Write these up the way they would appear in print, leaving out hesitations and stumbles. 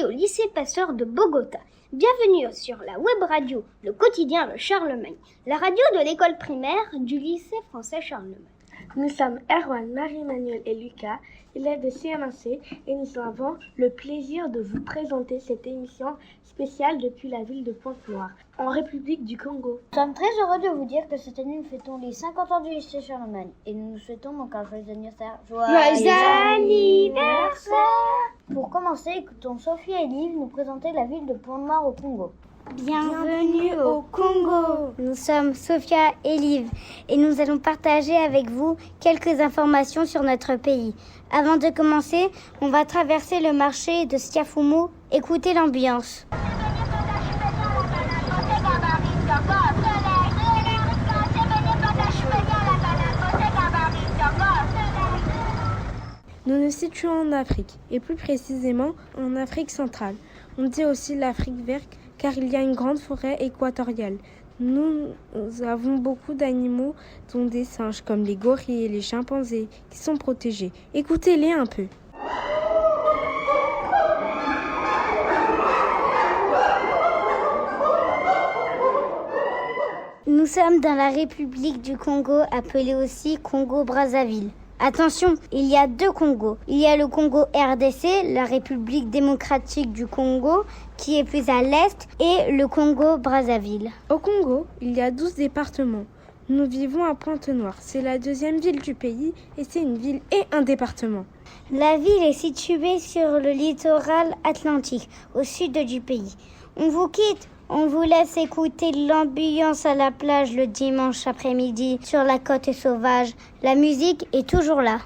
au lycée Pasteur de Bogota. Bienvenue sur la web radio, le quotidien de Charlemagne, la radio de l'école primaire du lycée français Charlemagne. Nous sommes Erwan, Marie-Emmanuel et Lucas, élèves de CM1C, et nous avons le plaisir de vous présenter cette émission spéciale depuis la ville de Pointe-Noire, en République du Congo. Nous sommes très heureux de vous dire que cette année nous fêtons les 50 ans du lycée Charlemagne et nous nous souhaitons donc un joyeux anniversaire. Joyeux anniversaire! Pour commencer, écoutons Sophie et Liv nous présenter la ville de Pointe-Noire au Congo. Bienvenue au Congo. Nous sommes Sophia et Liv et nous allons partager avec vous quelques informations sur notre pays. Avant de commencer, on va traverser le marché de Siafumu. Écoutez l'ambiance. Nous nous situons en Afrique, et plus précisément en Afrique centrale. On dit aussi l'Afrique verte car il y a une grande forêt équatoriale. Nous avons beaucoup d'animaux, dont des singes comme les gorilles et les chimpanzés, qui sont protégés. Écoutez-les un peu. Nous sommes dans la République du Congo, appelée aussi Congo-Brazzaville. Attention, il y a deux Congos. Il y a le Congo RDC, la République démocratique du Congo, qui est plus à l'est, et le Congo Brazzaville. Au Congo, il y a 12 départements. Nous vivons à Pointe-Noire. C'est la deuxième ville du pays et c'est une ville et un département. La ville est située sur le littoral atlantique, au sud du pays. On vous quitte. On vous laisse écouter l'ambiance à la plage le dimanche après-midi sur la côte sauvage. La musique est toujours là.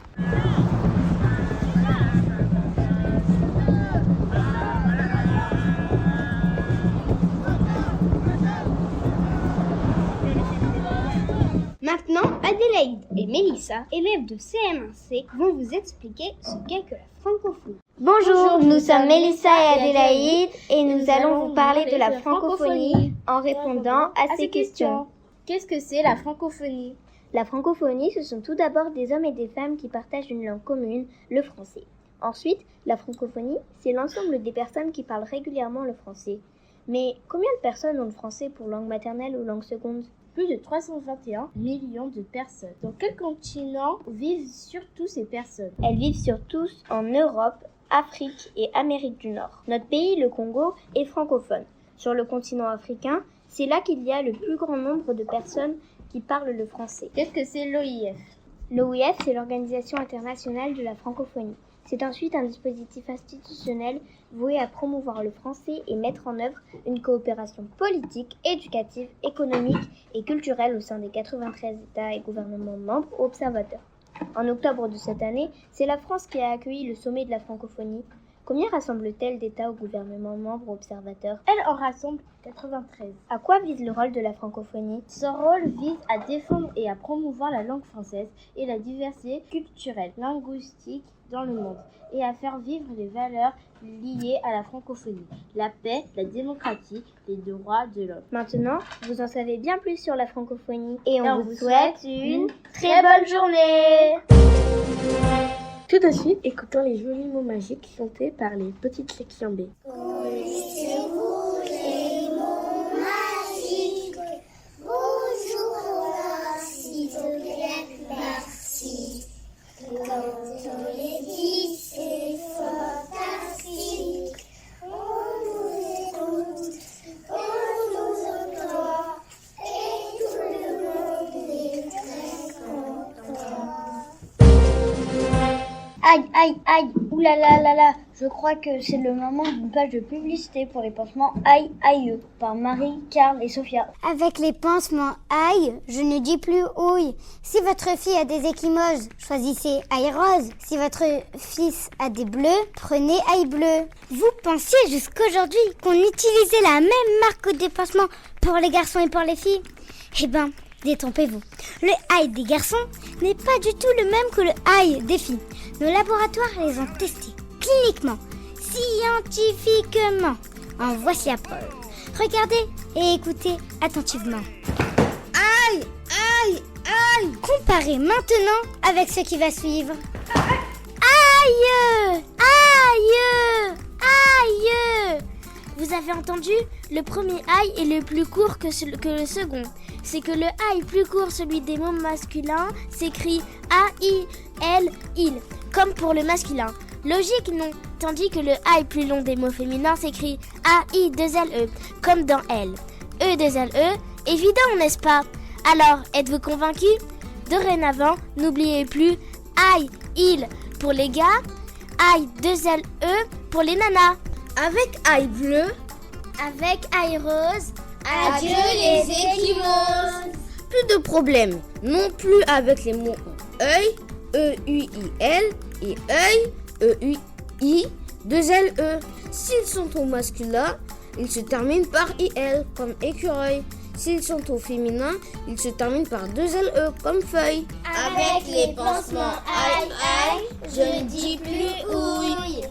Maintenant, Adélaïde et Mélissa, élèves de CM1C, vont vous expliquer ce qu'est que la francophonie. Bonjour, nous sommes Mélissa et Adélaïde et nous allons vous parler de la francophonie en répondant à ces questions. Qu'est-ce que c'est la francophonie ? La francophonie, ce sont tout d'abord des hommes et des femmes qui partagent une langue commune, le français. Ensuite, la francophonie, c'est l'ensemble des personnes qui parlent régulièrement le français. Mais combien de personnes ont le français pour langue maternelle ou langue seconde ? Plus de 321 millions de personnes. Dans quel continent vivent surtout ces personnes ? Elles vivent surtout en Europe, Afrique et Amérique du Nord. Notre pays, le Congo, est francophone. Sur le continent africain, c'est là qu'il y a le plus grand nombre de personnes qui parlent le français. Qu'est-ce que c'est l'OIF ? L'OIF, c'est l'Organisation internationale de la francophonie. C'est ensuite un dispositif institutionnel voué à promouvoir le français et mettre en œuvre une coopération politique, éducative, économique et culturelle au sein des 93 États et gouvernements membres ou observateurs. En octobre de cette année, c'est la France qui a accueilli le sommet de la francophonie. Combien rassemble-t-elle d'États ou gouvernements membres ou observateurs ? Elle en rassemble 93. À quoi vise le rôle de la francophonie ? Son rôle vise à défendre et à promouvoir la langue française et la diversité culturelle, linguistique dans le monde, et à faire vivre les valeurs liées à la francophonie, la paix, la démocratie, les droits de l'homme. Maintenant, vous en savez bien plus sur la francophonie et on vous souhaite une très bonne journée. Tout de suite, écoutons les jolis mots magiques chantés par les petites sections B. Connaissez-vous les mots magiques? Bonjour, s'il te plaît, merci. Quand on les dit, c'est fantastique. On nous écoute, on nous entend, et tout le monde est très content. Aïe, aïe, aïe, oulala, là, là, je crois que c'est le moment d'une page de publicité pour les pansements Aïe, aïe, par Marie, Karl et Sophia. Avec les pansements aïe, je ne dis plus ouille. Si votre fille a des échymoses, choisissez aïe rose. Si votre fils a des bleus, prenez aïe bleu. Vous pensiez jusqu'aujourd'hui qu'on utilisait la même marque de pansement pour les garçons et pour les filles ? Eh ben, détrompez-vous. Le aïe des garçons n'est pas du tout le même que le aïe des filles. Nos laboratoires les ont testés cliniquement, scientifiquement. En voici la preuve. Regardez et écoutez attentivement. Aïe, aïe, aïe. Comparez maintenant avec ce qui va suivre. Aïe, aïe, aïe. Vous avez entendu? Le premier aïe est le plus court que le second. C'est que le aïe plus court, celui des mots masculins, s'écrit A-I-L, il, comme pour le masculin. Logique, non? Tandis que le aïe plus long des mots féminins s'écrit A-I-2-L-E, comme dans elle. E-2-L-E, évident, n'est-ce pas? Alors, êtes-vous convaincus? Dorénavant, n'oubliez plus aïe, il pour les gars, aïe-2-L-E pour les nanas. Avec aïe bleu, Avec aïe rose, Adieu les échymoses. plus de problème. Non plus avec les mots œil, E-U-I-L, et œil, E-U-I, 2-L-E. S'ils sont au masculin, ils se terminent par I-L, comme écureuil. S'ils sont au féminin, ils se terminent par 2-L-E, comme feuille. Avec les pansements aïe aïe, je ne dis plus ouille.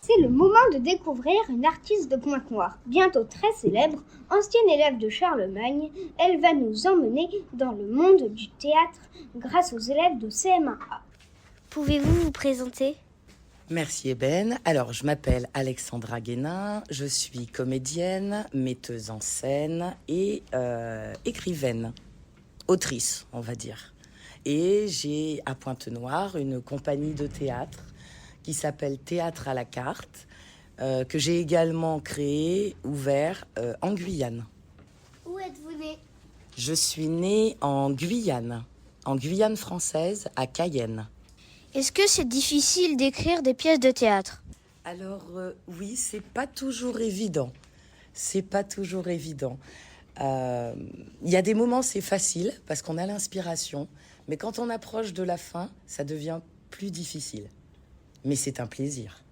C'est le moment de découvrir une artiste de Pointe-Noire, bientôt très célèbre, ancienne élève de Charlemagne. Elle va nous emmener dans le monde du théâtre grâce aux élèves de CM1A. Pouvez-vous vous présenter? Merci Eben. Alors, je m'appelle Alexandra Guénin, je suis comédienne, metteuse en scène et écrivaine, autrice, on va dire. Et j'ai à Pointe-Noire une compagnie de théâtre qui s'appelle Théâtre à la carte, que j'ai également créé, ouvert en Guyane. Où êtes-vous né? Je suis née en Guyane française, à Cayenne. Est-ce que c'est difficile d'écrire des pièces de théâtre? Alors oui, c'est pas toujours évident. C'est pas toujours évident. Il y a des moments c'est facile parce qu'on a l'inspiration, mais quand on approche de la fin, ça devient plus difficile. Mais c'est un plaisir.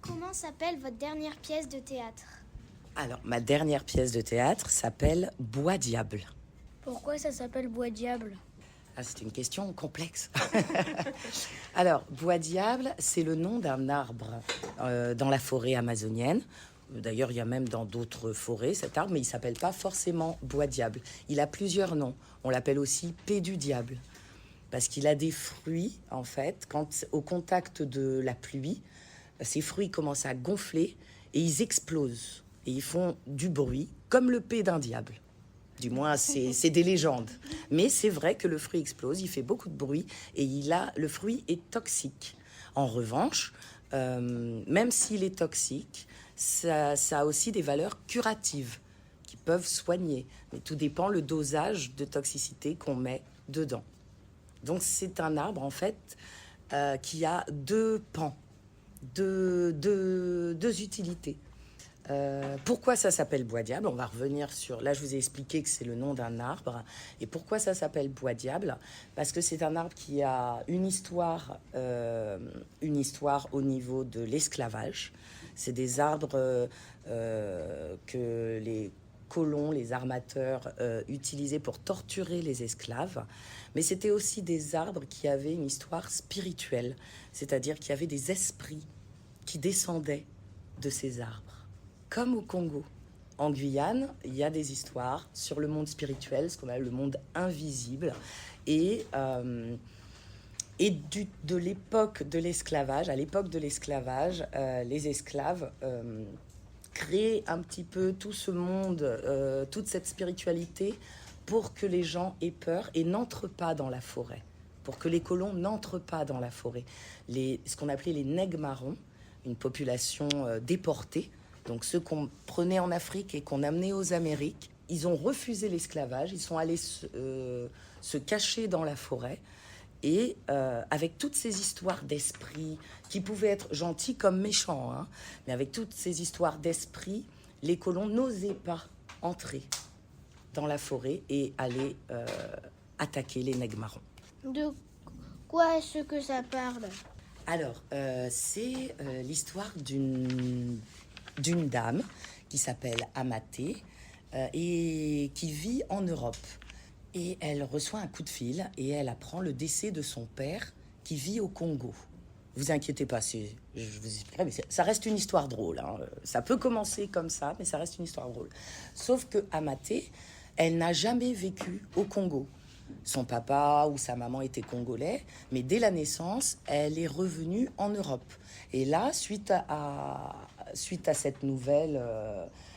Comment s'appelle votre dernière pièce de théâtre? Alors, ma dernière pièce de théâtre s'appelle Bois Diable. Pourquoi ça s'appelle Bois Diable? Ah, c'est une question complexe. Alors, Bois Diable, c'est le nom d'un arbre dans la forêt amazonienne. D'ailleurs, il y a même dans d'autres forêts cet arbre, mais il ne s'appelle pas forcément Bois Diable. Il a plusieurs noms. On l'appelle aussi Paix du Diable. Parce qu'il a des fruits, en fait, quand au contact de la pluie, ces fruits commencent à gonfler et ils explosent. Et ils font du bruit, comme le Paix d'un diable. Du moins, c'est des légendes. Mais c'est vrai que le fruit explose, il fait beaucoup de bruit et le fruit est toxique. En revanche, même s'il est toxique, ça a aussi des valeurs curatives qui peuvent soigner. Mais tout dépend le dosage de toxicité qu'on met dedans. Donc c'est un arbre, en fait, qui a deux pans, deux utilités. Pourquoi ça s'appelle Bois Diable? On va revenir sur... Là, je vous ai expliqué que c'est le nom d'un arbre. Et pourquoi ça s'appelle Bois Diable? Parce que c'est un arbre qui a une histoire au niveau de l'esclavage. C'est des arbres que les colons, les armateurs utilisaient pour torturer les esclaves. Mais c'était aussi des arbres qui avaient une histoire spirituelle. C'est-à-dire qu'il y avait des esprits qui descendaient de ces arbres. Comme au Congo. En Guyane, il y a des histoires sur le monde spirituel, ce qu'on appelle le monde invisible. Et de l'époque de l'esclavage, à l'époque de l'esclavage, les esclaves créaient un petit peu tout ce monde, toute cette spiritualité pour que les gens aient peur et n'entrent pas dans la forêt. Pour que les colons n'entrent pas dans la forêt. Ce qu'on appelait les nègres marrons, une population déportée. Donc ceux qu'on prenait en Afrique et qu'on amenait aux Amériques, ils ont refusé l'esclavage, ils sont allés se cacher dans la forêt. Et avec toutes ces histoires d'esprit, qui pouvaient être gentils comme méchants, hein, mais avec toutes ces histoires d'esprit, les colons n'osaient pas entrer dans la forêt et aller attaquer les nègres marrons. De quoi est-ce que ça parle? Alors, c'est l'histoire d'une dame qui s'appelle Amaté et qui vit en Europe. Et elle reçoit un coup de fil et elle apprend le décès de son père qui vit au Congo. Vous inquiétez pas, je vous expliquerai, mais ça reste une histoire drôle. Hein. Ça peut commencer comme ça, mais ça reste une histoire drôle. Sauf que Amaté, elle n'a jamais vécu au Congo. Son papa ou sa maman étaient congolais, mais dès la naissance, elle est revenue en Europe. Et là, suite à cette nouvelle,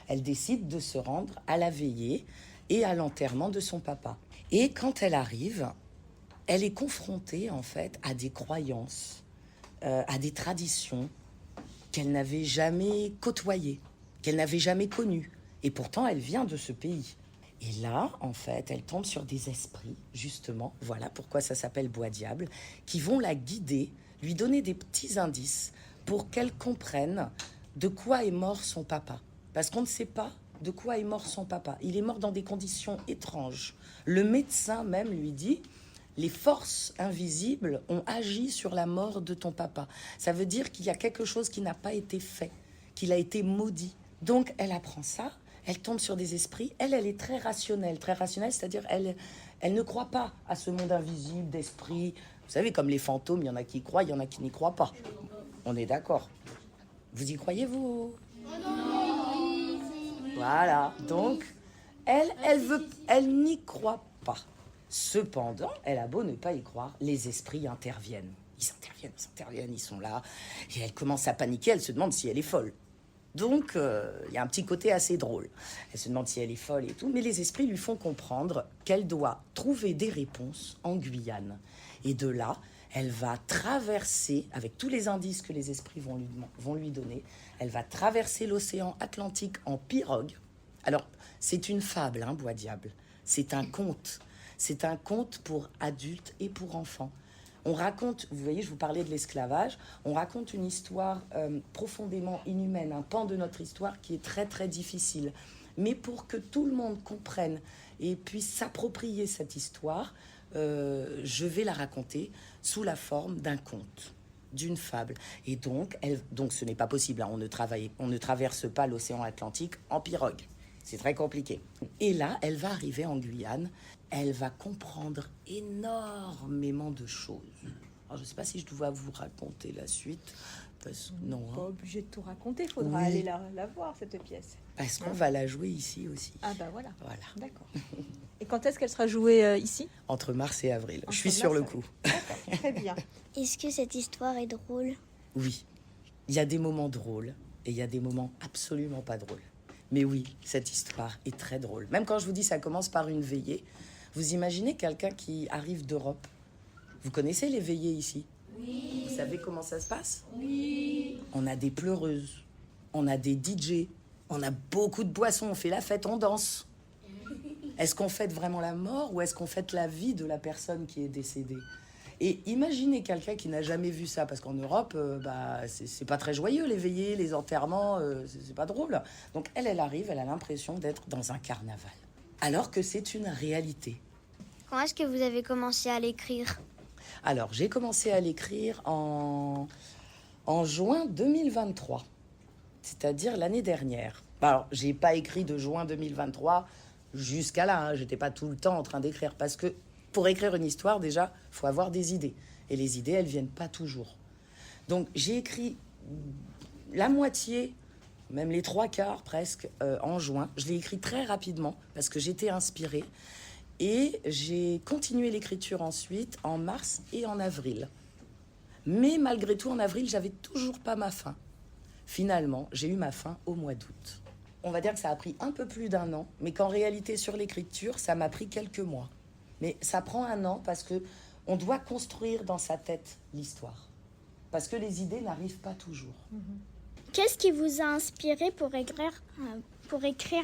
elle décide de se rendre à la veillée et à l'enterrement de son papa. Et quand elle arrive, elle est confrontée en fait à des croyances, à des traditions qu'elle n'avait jamais côtoyées, qu'elle n'avait jamais connues. Et pourtant, elle vient de ce pays. Et là, en fait, elle tombe sur des esprits, justement, voilà pourquoi ça s'appelle Bois Diable, qui vont la guider, lui donner des petits indices pour qu'elle comprenne de quoi est mort son papa. Parce qu'on ne sait pas de quoi est mort son papa. Il est mort dans des conditions étranges. Le médecin même lui dit, les forces invisibles ont agi sur la mort de ton papa. Ça veut dire qu'il y a quelque chose qui n'a pas été fait, qu'il a été maudit. Donc, elle apprend ça. Elle tombe sur des esprits. Elle est très rationnelle, c'est-à-dire elle ne croit pas à ce monde invisible d'esprits. Vous savez, comme les fantômes, il y en a qui y croient, il y en a qui n'y croient pas. On est d'accord. Vous y croyez, vous? Voilà. Donc, elle n'y croit pas. Cependant, elle a beau ne pas y croire, les esprits interviennent. Ils interviennent, ils sont là. Et elle commence à paniquer, elle se demande si elle est folle. Donc, il y a un petit côté assez drôle. Elle se demande si elle est folle et tout, mais les esprits lui font comprendre qu'elle doit trouver des réponses en Guyane. Et de là, elle va traverser, avec tous les indices que les esprits vont lui donner, elle va traverser l'océan Atlantique en pirogue. Alors, c'est une fable, hein, Bois Diable. C'est un conte. C'est un conte pour adultes et pour enfants. On raconte, vous voyez, je vous parlais de l'esclavage, on raconte une histoire profondément inhumaine, un pan de notre histoire qui est très très difficile. Mais pour que tout le monde comprenne et puisse s'approprier cette histoire, je vais la raconter sous la forme d'un conte, d'une fable. Et donc ce n'est pas possible, hein, on ne traverse pas l'océan Atlantique en pirogue. C'est très compliqué. Et là, elle va arriver en Guyane. Elle va comprendre énormément de choses. Alors, je ne sais pas si je dois vous raconter la suite. Parce que non. Pas obligé de tout raconter. Il faudra aller la voir, cette pièce. Parce qu'on va la jouer ici aussi. Ah bah voilà. D'accord. Et quand est-ce qu'elle sera jouée ici? Entre mars et avril. Je suis sur le coup. D'accord, très bien. Est-ce que cette histoire est drôle? Oui. Il y a des moments drôles et il y a des moments absolument pas drôles. Mais oui, cette histoire est très drôle. Même quand je vous dis ça commence par une veillée, vous imaginez quelqu'un qui arrive d'Europe. Vous connaissez les veillées ici? Oui. Vous savez comment ça se passe? Oui. On a des pleureuses, on a des DJ, on a beaucoup de boissons, on fait la fête, on danse. Est-ce qu'on fête vraiment la mort ou est-ce qu'on fête la vie de la personne qui est décédée? Et imaginez quelqu'un qui n'a jamais vu ça, parce qu'en Europe, c'est pas très joyeux, les veillées, les enterrements, c'est pas drôle. Donc elle arrive, elle a l'impression d'être dans un carnaval. Alors que c'est une réalité. Quand est-ce que vous avez commencé à l'écrire? Alors, j'ai commencé à l'écrire en juin 2023, c'est-à-dire l'année dernière. Alors, j'ai pas écrit de juin 2023 jusqu'à là, hein. J'étais pas tout le temps en train d'écrire, parce que pour écrire une histoire, déjà, il faut avoir des idées. Et les idées, elles viennent pas toujours. Donc, j'ai écrit la moitié, même les 3/4 presque, en juin. Je l'ai écrit très rapidement, parce que j'étais inspirée. Et j'ai continué l'écriture ensuite, en mars et en avril. Mais malgré tout, en avril, j'avais toujours pas ma fin. Finalement, j'ai eu ma fin au mois d'août. On va dire que ça a pris un peu plus d'1 an, mais qu'en réalité, sur l'écriture, ça m'a pris quelques mois. Mais ça prend 1 an parce que on doit construire dans sa tête l'histoire. Parce que les idées n'arrivent pas toujours. Qu'est-ce qui vous a inspiré pour écrire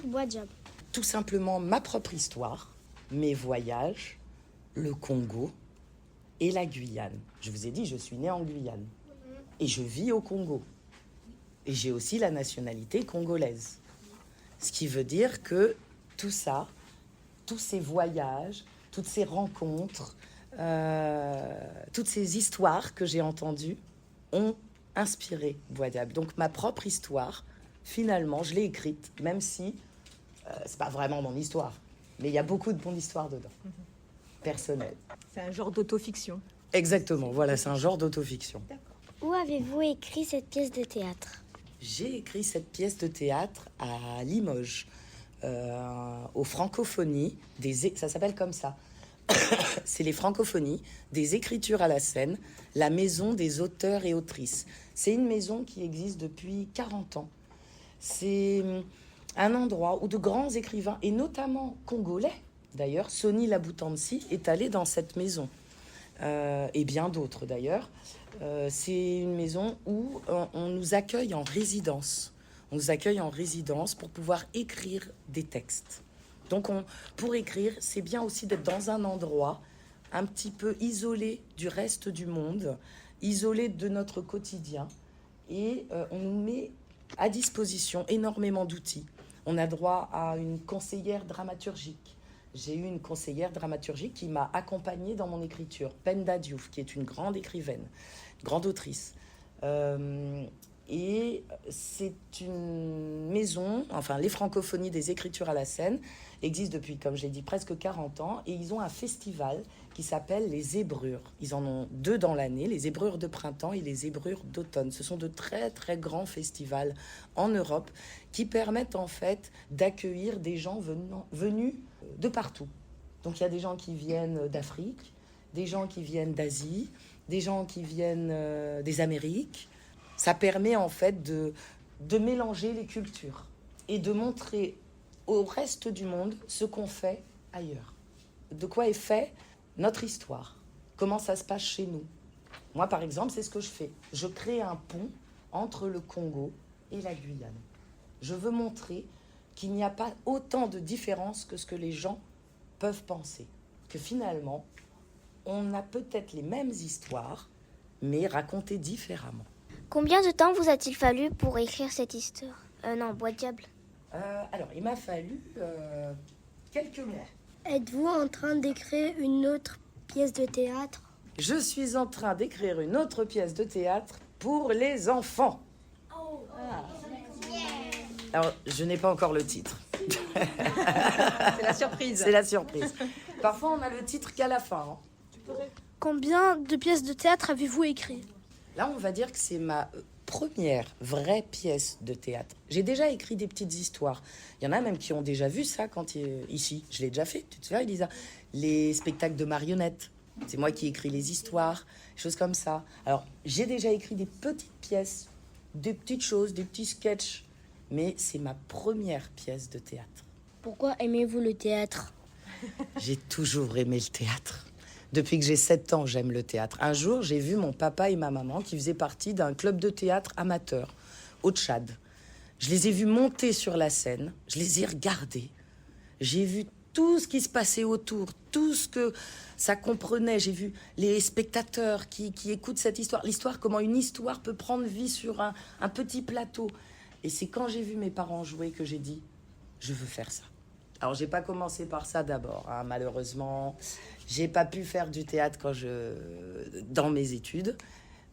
Bois Diable? Tout simplement ma propre histoire, mes voyages, le Congo et la Guyane. Je vous ai dit, je suis née en Guyane. Et je vis au Congo. Et j'ai aussi la nationalité congolaise. Ce qui veut dire que tout ça, tous ces voyages, toutes ces rencontres, toutes ces histoires que j'ai entendues ont inspiré Bois Diable. Donc ma propre histoire, finalement, je l'ai écrite, même si c'est pas vraiment mon histoire. Mais il y a beaucoup de mon histoire dedans, personnelle. C'est un genre d'autofiction. Exactement, voilà, c'est un genre d'autofiction. Où avez-vous écrit cette pièce de théâtre? J'ai écrit cette pièce de théâtre à Limoges, aux Francophonies, ça s'appelle comme ça, c'est les Francophonies des écritures à la scène, la maison des auteurs et autrices. C'est une maison qui existe depuis 40 ans. C'est un endroit où de grands écrivains, et notamment congolais, d'ailleurs, Soni Laboutansi est allé dans cette maison, et bien d'autres d'ailleurs. C'est une maison où on nous accueille en résidence. On nous accueille en résidence pour pouvoir écrire des textes. Donc pour écrire, c'est bien aussi d'être dans un endroit un petit peu isolé du reste du monde, isolé de notre quotidien. Et on nous met à disposition énormément d'outils. On a droit à une conseillère dramaturgique. J'ai eu une conseillère dramaturgique qui m'a accompagnée dans mon écriture, Penda Diouf, qui est une grande écrivaine, grande autrice. Et c'est une maison, enfin les Francophonies des écritures à la scène existent depuis, comme j'ai dit, presque 40 ans. Et ils ont un festival qui s'appelle les Zébrures. Ils en ont 2 dans l'année, les Zébrures de printemps et les Zébrures d'automne. Ce sont de très très grands festivals en Europe qui permettent en fait d'accueillir des gens venus de partout. Donc il y a des gens qui viennent d'Afrique, des gens qui viennent d'Asie, des gens qui viennent des Amériques. Ça permet en fait de mélanger les cultures et de montrer au reste du monde ce qu'on fait ailleurs. De quoi est fait notre histoire, comment ça se passe chez nous. Moi, par exemple, c'est ce que je fais. Je crée un pont entre le Congo et la Guyane. Je veux montrer qu'il n'y a pas autant de différence que ce que les gens peuvent penser. Que finalement, on a peut-être les mêmes histoires, mais racontées différemment. Combien de temps vous a-t-il fallu pour écrire cette histoire Bois de Diable. Alors, il m'a fallu quelques mois. Êtes-vous en train d'écrire une autre pièce de théâtre? Je suis en train d'écrire une autre pièce de théâtre pour les enfants. Alors, je n'ai pas encore le titre. C'est la surprise. C'est la surprise. Parfois, on a le titre qu'à la fin. Combien de pièces de théâtre avez-vous écrit? Là, on va dire que c'est ma première vraie pièce de théâtre. J'ai déjà écrit des petites histoires. Il y en a même qui ont déjà vu ça ici. Je l'ai déjà fait, tu te souviens, Elisa? Les spectacles de marionnettes. C'est moi qui écris les histoires, choses comme ça. Alors, j'ai déjà écrit des petites pièces, des petites choses, des petits sketchs. Mais c'est ma première pièce de théâtre. Pourquoi aimez-vous le théâtre? J'ai toujours aimé le théâtre. Depuis que j'ai 7 ans, j'aime le théâtre. Un jour, j'ai vu mon papa et ma maman qui faisaient partie d'un club de théâtre amateur au Tchad. Je les ai vus monter sur la scène, je les ai regardés. J'ai vu tout ce qui se passait autour, tout ce que ça comprenait. J'ai vu les spectateurs qui écoutent cette histoire. L'histoire, comment une histoire peut prendre vie sur un petit plateau. Et c'est quand j'ai vu mes parents jouer que j'ai dit, je veux faire ça. Alors, j'ai pas commencé par ça d'abord, hein, malheureusement. J'ai pas pu faire du théâtre dans mes études,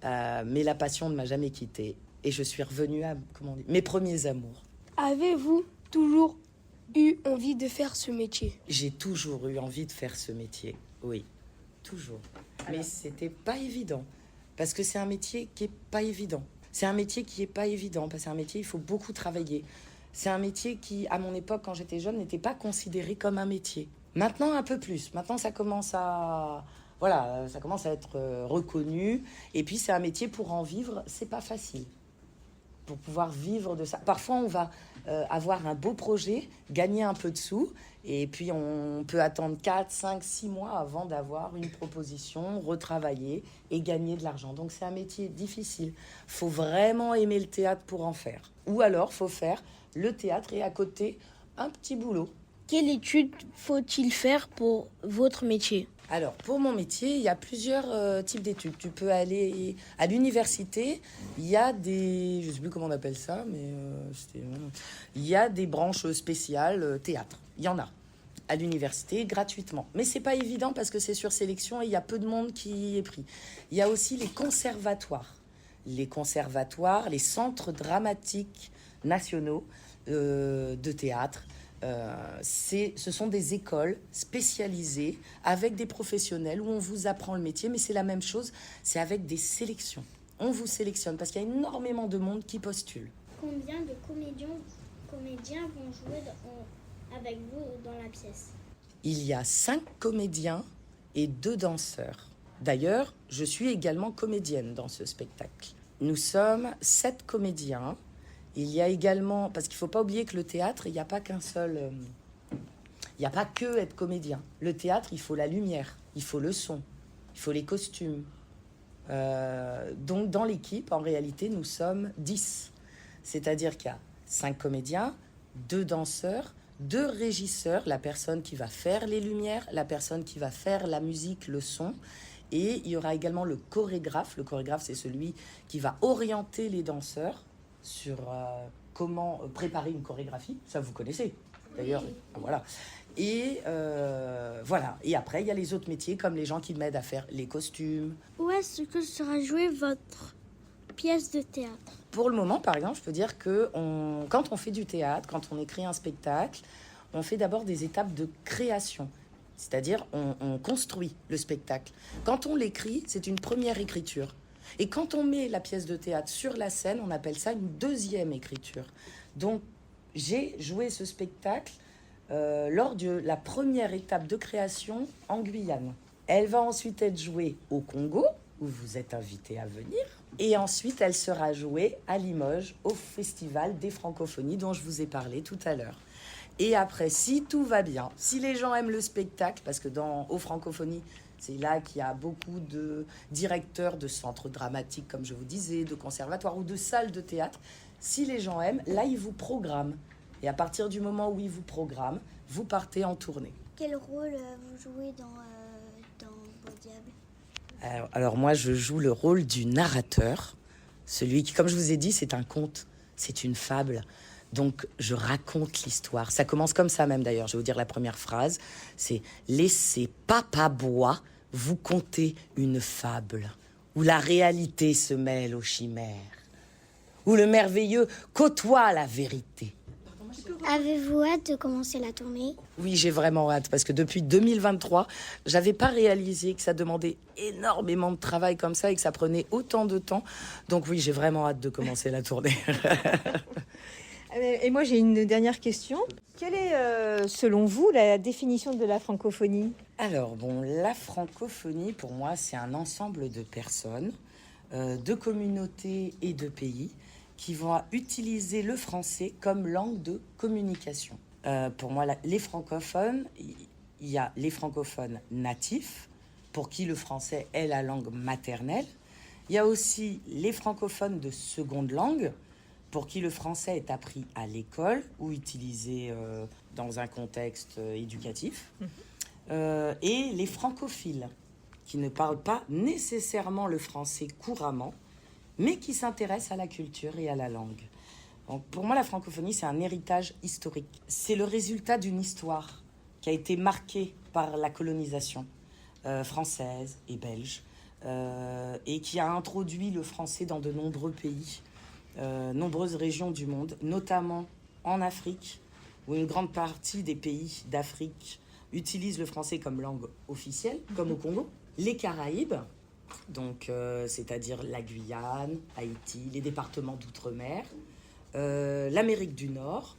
mais la passion ne m'a jamais quittée. Et je suis revenue à mes premiers amours. Avez-vous toujours eu envie de faire ce métier? J'ai toujours eu envie de faire ce métier, oui, toujours. Mais c'était pas évident, parce que c'est un métier qui est pas évident. C'est un métier qui est pas évident, parce que c'est un métier, il faut beaucoup travailler. C'est un métier qui, à mon époque, quand j'étais jeune, n'était pas considéré comme un métier. Maintenant, un peu plus. Maintenant, ça commence à être reconnu. Et puis, c'est un métier pour en vivre, c'est pas facile. Pour pouvoir vivre de ça. Parfois, on va avoir un beau projet, gagner un peu de sous, et puis on peut attendre 4, 5, 6 mois avant d'avoir une proposition, retravailler et gagner de l'argent. Donc, c'est un métier difficile. Faut vraiment aimer le théâtre pour en faire. Ou alors, faut faire le théâtre et à côté, un petit boulot. Quelle étude faut-il faire pour votre métier? Alors, pour mon métier, il y a plusieurs types d'études. Tu peux aller à l'université, il y a des... Je ne sais plus comment on appelle ça, mais il y a des branches spéciales théâtre. Il y en a à l'université, gratuitement. Mais c'est pas évident parce que c'est sur sélection et il y a peu de monde qui y est pris. Il y a aussi les conservatoires. Les conservatoires, les centres dramatiques nationaux de théâtre. Ce sont des écoles spécialisées avec des professionnels où on vous apprend le métier, mais c'est la même chose, c'est avec des sélections. On vous sélectionne parce qu'il y a énormément de monde qui postule. Combien de comédiens vont jouer avec vous dans la pièce? Il y a 5 comédiens et 2 danseurs. D'ailleurs, je suis également comédienne dans ce spectacle. Nous sommes 7 comédiens. Il y a également, parce qu'il ne faut pas oublier que le théâtre, il n'y a pas qu'un seul... il n'y a pas que être comédien. Le théâtre, il faut la lumière, il faut le son, il faut les costumes. Donc dans l'équipe, en réalité, nous sommes 10. C'est-à-dire qu'il y a 5 comédiens, 2 danseurs, 2 régisseurs, la personne qui va faire les lumières, la personne qui va faire la musique, le son. Et il y aura également le chorégraphe. Le chorégraphe, c'est celui qui va orienter les danseurs sur comment préparer une chorégraphie. Ça, vous connaissez, d'ailleurs. Voilà. Et voilà. Et après, il y a les autres métiers, comme les gens qui m'aident à faire les costumes. Où est-ce que sera jouée votre pièce de théâtre? Pour le moment, par exemple, je peux dire que quand on fait du théâtre, quand on écrit un spectacle, on fait d'abord des étapes de création. C'est-à-dire, on construit le spectacle. Quand on l'écrit, c'est une première écriture. Et quand on met la pièce de théâtre sur la scène, on appelle ça une deuxième écriture. Donc, j'ai joué ce spectacle lors de la première étape de création en Guyane. Elle va ensuite être jouée au Congo, où vous êtes invité à venir. Et ensuite, elle sera jouée à Limoges, au Festival des Francophonies, dont je vous ai parlé tout à l'heure. Et après, si tout va bien, si les gens aiment le spectacle, parce que aux Francophonies, c'est là qu'il y a beaucoup de directeurs de centres dramatiques, comme je vous disais, de conservatoires ou de salles de théâtre. Si les gens aiment, là, ils vous programment. Et à partir du moment où ils vous programment, vous partez en tournée. Quel rôle vous jouez dans Beau Diable? Alors moi, je joue le rôle du narrateur. Celui qui, comme je vous ai dit, c'est un conte, c'est une fable. Donc, je raconte l'histoire. Ça commence comme ça même, d'ailleurs. Je vais vous dire la première phrase. C'est « Laissez Papa Bois vous conter une fable où la réalité se mêle aux chimères, où le merveilleux côtoie la vérité. » Avez-vous hâte de commencer la tournée? Oui, j'ai vraiment hâte, parce que depuis 2023, j'avais pas réalisé que ça demandait énormément de travail comme ça et que ça prenait autant de temps. Donc oui, j'ai vraiment hâte de commencer la tournée. Et moi, j'ai une dernière question. Quelle est, selon vous, la définition de la francophonie? Alors, la francophonie, pour moi, c'est un ensemble de personnes, de communautés et de pays qui vont utiliser le français comme langue de communication. Pour moi, les francophones, il y a les francophones natifs, pour qui le français est la langue maternelle. Il y a aussi les francophones de seconde langue, pour qui le français est appris à l'école ou utilisé dans un contexte éducatif. Et les francophiles, qui ne parlent pas nécessairement le français couramment, mais qui s'intéressent à la culture et à la langue. Donc, pour moi, la francophonie, c'est un héritage historique. C'est le résultat d'une histoire qui a été marquée par la colonisation française et belge, et qui a introduit le français dans de nombreux pays, nombreuses régions du monde, notamment en Afrique, où une grande partie des pays d'Afrique utilisent le français comme langue officielle, comme au Congo. Les Caraïbes, donc c'est-à-dire la Guyane, Haïti, les départements d'outre-mer, l'Amérique du Nord,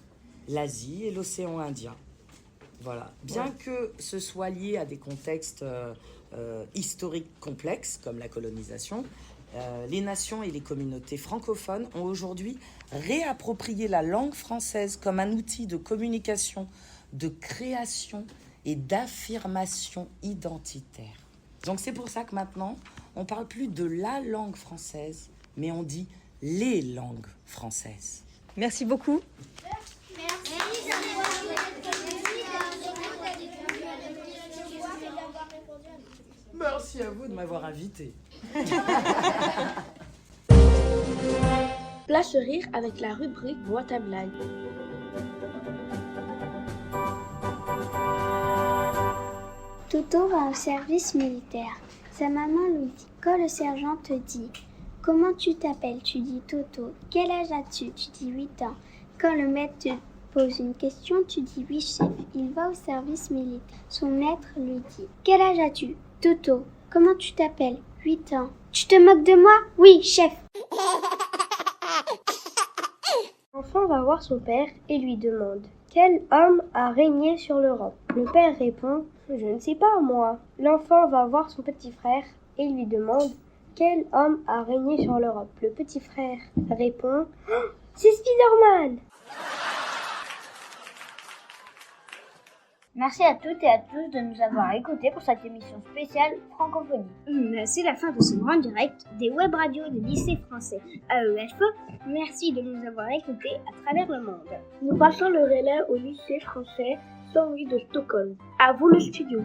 l'Asie et l'océan Indien. Voilà. Bien que ce soit lié à des contextes historiques complexes, comme la colonisation, les nations et les communautés francophones ont aujourd'hui réapproprié la langue française comme un outil de communication, de création et d'affirmation identitaire. Donc c'est pour ça que maintenant, on ne parle plus de la langue française, mais on dit les langues françaises. Merci beaucoup. Merci à vous de m'avoir invité. Place rire avec la rubrique boîte à blagues. Toto va au service militaire. Sa maman lui dit, quand le sergent te dit « Comment tu t'appelles ?» Tu dis « Toto ». « Quel âge as-tu » Tu dis « 8 ans ». Quand le maître te pose une question, tu dis « Oui, chef ». Il va au service militaire. Son maître lui dit « Quel âge as-tu » « Toto ». « Comment tu t'appelles » « 8 ans ». « Tu te moques de moi ?»« Oui, chef ». L'enfant va voir son père et lui demande « Quel homme a régné sur l'Europe? Le père répond: je ne sais pas, moi. L'enfant va voir son petit frère et lui demande: quel homme a régné sur l'Europe? Le petit frère répond: oh, c'est Spider-Man! Merci à toutes et à tous de nous avoir écoutés pour cette émission spéciale Francophonie. C'est la fin de ce grand direct des web radios du lycée français AEFE. Merci de nous avoir écoutés à travers le monde. Nous passons le relais au lycée français Saint-Louis de Stockholm. À vous le studio.